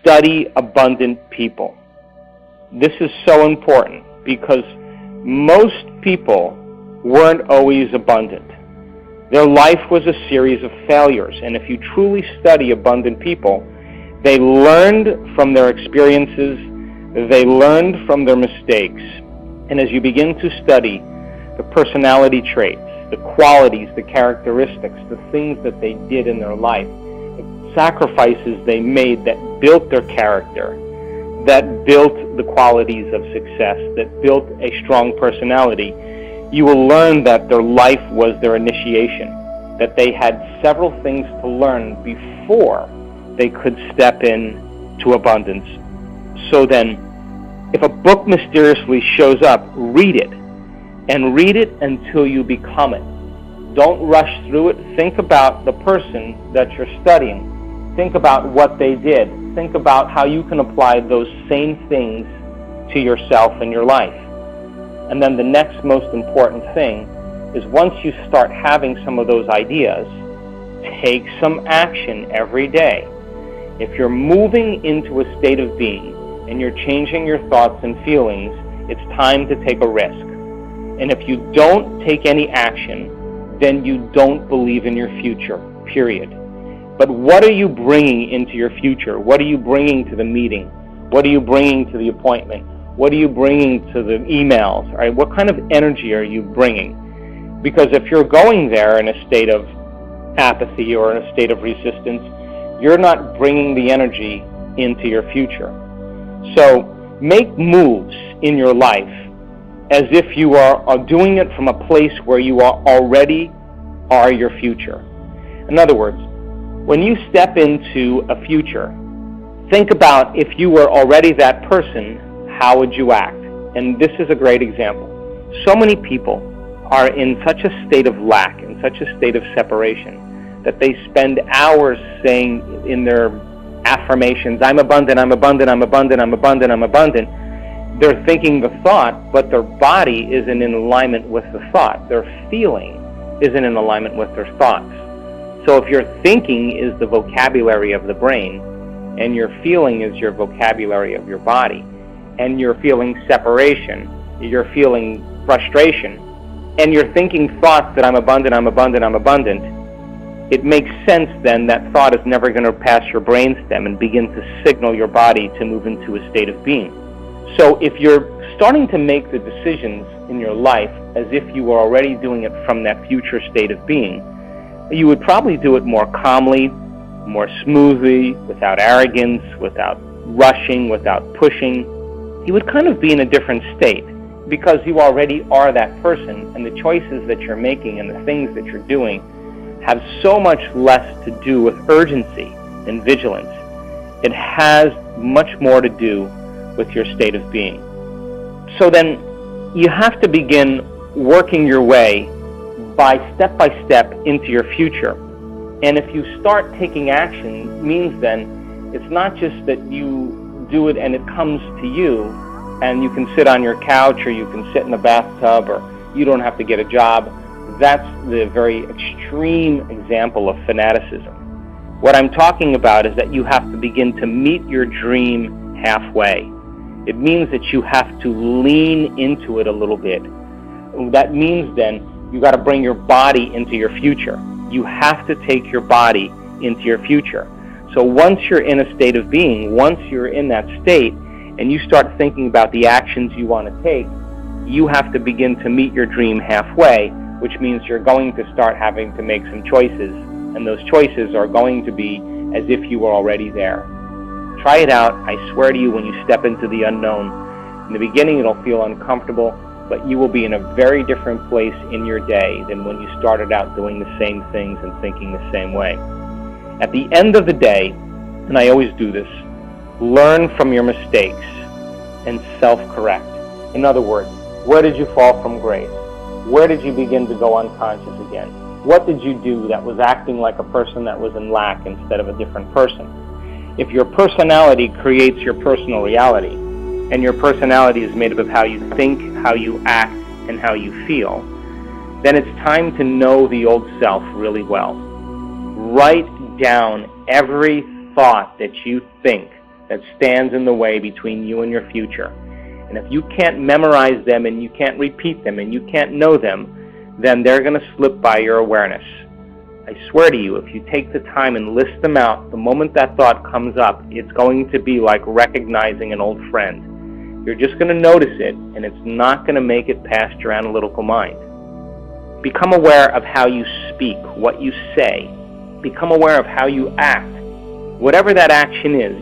study abundant people. This is so important because most people weren't always abundant. Their life was a series of failures, and if you truly study abundant people, they learned from their experiences, they learned from their mistakes, and as you begin to study the personality traits, the qualities, the characteristics, the things that they did in their life, the sacrifices they made that built their character, that built the qualities of success, that built a strong personality, you will learn that their life was their initiation, that they had several things to learn before they could step in to abundance. So then, if a book mysteriously shows up, read it, and read it until you become it. Don't rush through it. Think about the person that you're studying. Think about what they did. Think about how you can apply those same things to yourself and your life. And then the next most important thing is once you start having some of those ideas, take some action every day. If you're moving into a state of being and you're changing your thoughts and feelings, it's time to take a risk. And if you don't take any action, then you don't believe in your future, period. But what are you bringing into your future? What are you bringing to the meeting? What are you bringing to the appointment? What are you bringing to the emails? All right? What kind of energy are you bringing? Because if you're going there in a state of apathy or in a state of resistance, you're not bringing the energy into your future. So make moves in your life as if you are doing it from a place where you already are your future. In other words, when you step into a future, think about if you were already that person, how would you act? And this is a great example. So many people are in such a state of lack, in such a state of separation, that they spend hours saying in their affirmations, I'm abundant, I'm abundant, I'm abundant, I'm abundant, I'm abundant. They're thinking the thought, but their body isn't in alignment with the thought. Their feeling isn't in alignment with their thoughts. So if your thinking is the vocabulary of the brain, and your feeling is your vocabulary of your body, and you're feeling separation, you're feeling frustration, and you're thinking thoughts that I'm abundant, I'm abundant, I'm abundant, it makes sense then that thought is never going to pass your brainstem and begin to signal your body to move into a state of being. So if you're starting to make the decisions in your life as if you were already doing it from that future state of being, you would probably do it more calmly, more smoothly, without arrogance, without rushing, without pushing. You would kind of be in a different state because you already are that person, and the choices that you're making and the things that you're doing have so much less to do with urgency and vigilance. It has much more to do with your state of being. So then you have to begin working your way by step into your future. And if you start taking action, it means then it's not just that you do it and it comes to you and you can sit on your couch or you can sit in the bathtub or you don't have to get a job. That's the very extreme example of fanaticism. What I'm talking about is that you have to begin to meet your dream halfway. It means that you have to lean into it a little bit. That means then you got to bring your body into your future. You have to take your body into your future. So once you're in a state of being, once you're in that state, and you start thinking about the actions you want to take, you have to begin to meet your dream halfway, which means you're going to start having to make some choices, and those choices are going to be as if you were already there. Try it out. I swear to you, when you step into the unknown, in the beginning it'll feel uncomfortable, but you will be in a very different place in your day than when you started out doing the same things and thinking the same way. At the end of the day, and I always do this, learn from your mistakes and self-correct. In other words, where did you fall from grace? Where did you begin to go unconscious again? What did you do that was acting like a person that was in lack instead of a different person? If your personality creates your personal reality, and your personality is made up of how you think, how you act, and how you feel, then it's time to know the old self really well. Write down every thought that you think that stands in the way between you and your future. And if you can't memorize them and you can't repeat them and you can't know them, then they're going to slip by your awareness. I swear to you, if you take the time and list them out, the moment that thought comes up, it's going to be like recognizing an old friend. You're just going to notice it, and it's not going to make it past your analytical mind. Become aware of how you speak, what you say. Become aware of how you act. Whatever that action is,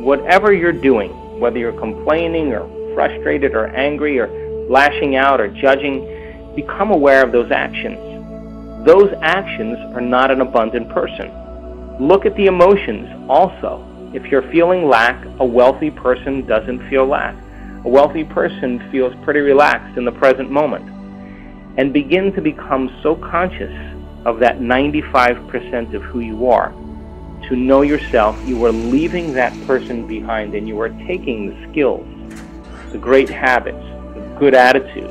whatever you're doing, whether you're complaining or frustrated or angry or lashing out or judging, become aware of those actions. Those actions are not an abundant person. Look at the emotions also. If you're feeling lack, a wealthy person doesn't feel lack. A wealthy person feels pretty relaxed in the present moment. And begin to become so conscious of that 95% of who you are. To know yourself, you are leaving that person behind, and you are taking the skills, the great habits, the good attitude,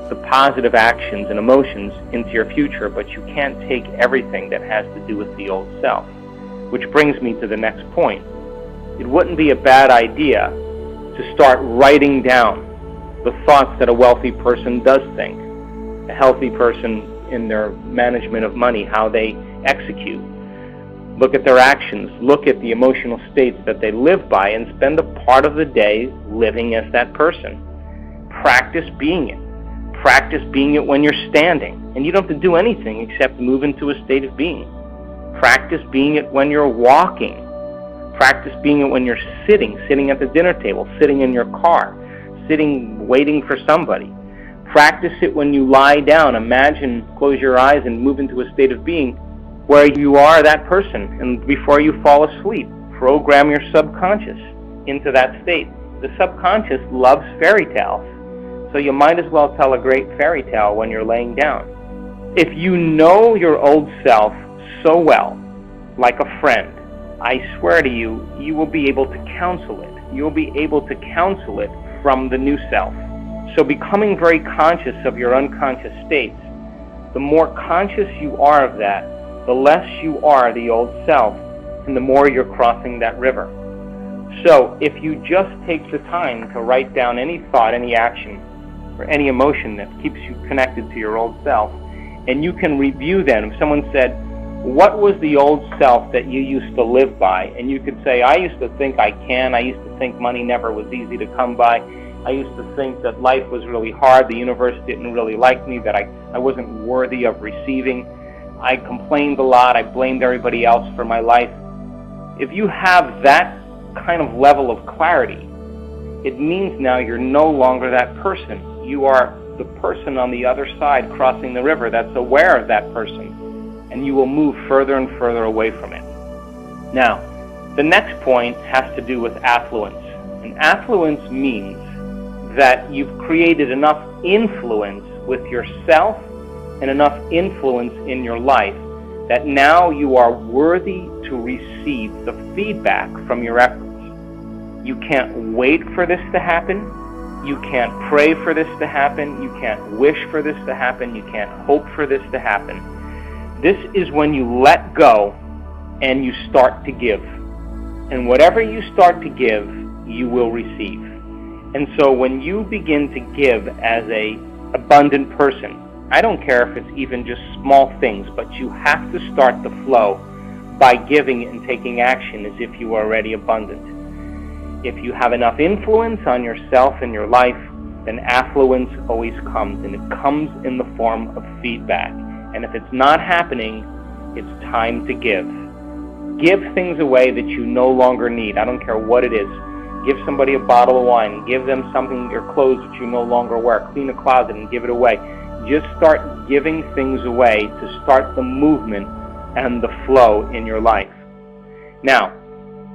the positive actions and emotions into your future, but you can't take everything that has to do with the old self. Which brings me to the next point. It wouldn't be a bad idea to start writing down the thoughts that a wealthy person does think, a healthy person in their management of money, how they execute. Look at their actions, look at the emotional states that they live by, and spend a part of the day living as that person. Practice being it. Practice being it when you're standing, and you don't have to do anything except move into a state of being. Practice being it when you're walking. Practice being it when you're sitting at the dinner table, sitting in your car, sitting waiting for somebody. Practice it when you lie down. Imagine, close your eyes and move into a state of being where you are that person, and before you fall asleep, program your subconscious into that state. The subconscious loves fairy tales. So you might as well tell a great fairy tale when you're laying down. If you know your old self so well, like a friend, I swear to you, you will be able to counsel it. You'll be able to counsel it from the new self. So becoming very conscious of your unconscious states, the more conscious you are of that, the less you are the old self, and the more you're crossing that river. So if you just take the time to write down any thought, any action, or any emotion that keeps you connected to your old self, and you can review them. If someone said, what was the old self that you used to live by? And you could say, I used to think I used to think money never was easy to come by, I used to think that life was really hard, the universe didn't really like me, that I wasn't worthy of receiving, I complained a lot, I blamed everybody else for my life. If you have that kind of level of clarity, it means now you're no longer that person. You are the person on the other side crossing the river that's aware of that person, and you will move further and further away from it. Now, the next point has to do with affluence. And affluence means that you've created enough influence with yourself and enough influence in your life that now you are worthy to receive the feedback from your efforts. You can't wait for this to happen. You can't pray for this to happen. You can't wish for this to happen. You can't hope for this to happen. This is when you let go and you start to give. And whatever you start to give, you will receive. And so when you begin to give as an abundant person, I don't care if it's even just small things, but you have to start the flow by giving and taking action as if you are already abundant. If you have enough influence on yourself and your life, then affluence always comes, and it comes in the form of feedback. And if it's not happening, it's time to give. Give things away that you no longer need. I don't care what it is. Give somebody a bottle of wine. Give them something, your clothes that you no longer wear. Clean a closet and give it away. Just start giving things away to start the movement and the flow in your life. Now,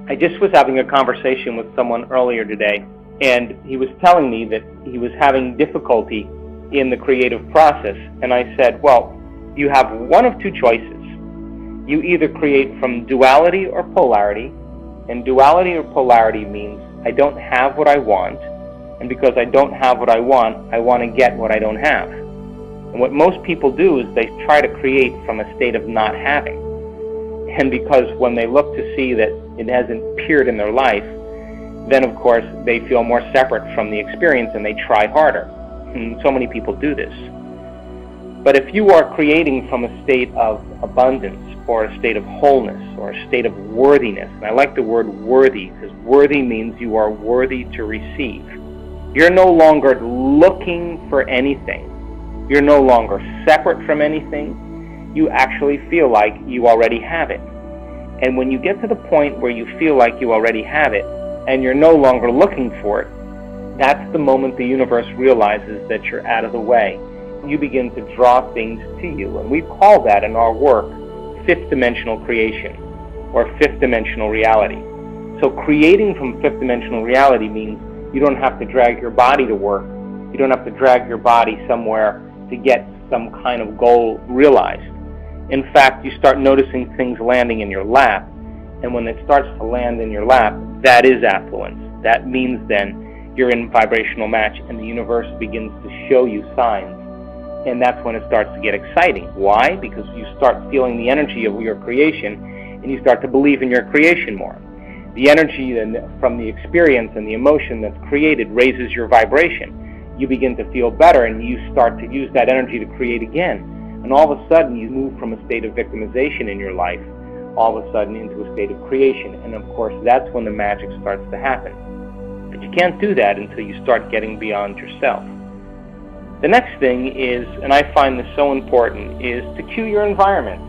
I just was having a conversation with someone earlier today, and he was telling me that he was having difficulty in the creative process. And I said, well, you have one of two choices. You either create from duality or polarity, and duality or polarity means I don't have what I want, and because I don't have what I want to get what I don't have. And what most people do is they try to create from a state of not having. And because when they look to see that it hasn't appeared in their life, then of course they feel more separate from the experience and they try harder. And so many people do this. But if you are creating from a state of abundance, or a state of wholeness, or a state of worthiness, and I like the word worthy, because worthy means you are worthy to receive. You're no longer looking for anything. You're no longer separate from anything. You actually feel like you already have it. And when you get to the point where you feel like you already have it, and you're no longer looking for it, that's the moment the universe realizes that you're out of the way. You begin to draw things to you, and we call that in our work fifth dimensional creation, or fifth dimensional reality. So creating from fifth dimensional reality means you don't have to drag your body to work. You don't have to drag your body somewhere to get some kind of goal realized. In fact, you start noticing things landing in your lap, and when it starts to land in your lap, that is affluence. That means then you're in vibrational match, and the universe begins to show you signs. And that's when it starts to get exciting. Why? Because you start feeling the energy of your creation, and you start to believe in your creation more. The energy from the experience and the emotion that's created raises your vibration. You begin to feel better, and you start to use that energy to create again. And all of a sudden, you move from a state of victimization in your life, all of a sudden into a state of creation. And of course, that's when the magic starts to happen. But you can't do that until you start getting beyond yourself. The next thing is, and I find this so important, is to cue your environment.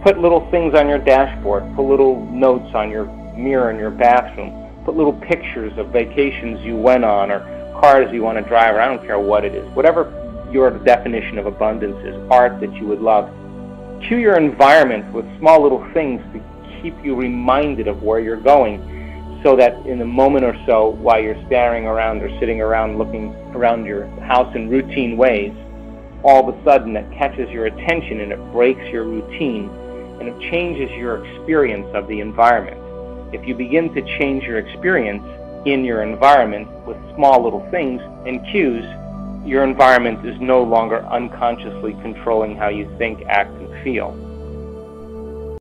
Put little things on your dashboard, put little notes on your mirror in your bathroom, put little pictures of vacations you went on or cars you want to drive, or I don't care what it is. Whatever your definition of abundance is, art that you would love. Cue your environment with small little things to keep you reminded of where you're going, so that in a moment or so, while you're staring around or sitting around looking around your house in routine ways, all of a sudden it catches your attention and it breaks your routine and it changes your experience of the environment. If you begin to change your experience in your environment with small little things and cues, your environment is no longer unconsciously controlling how you think, act, and feel.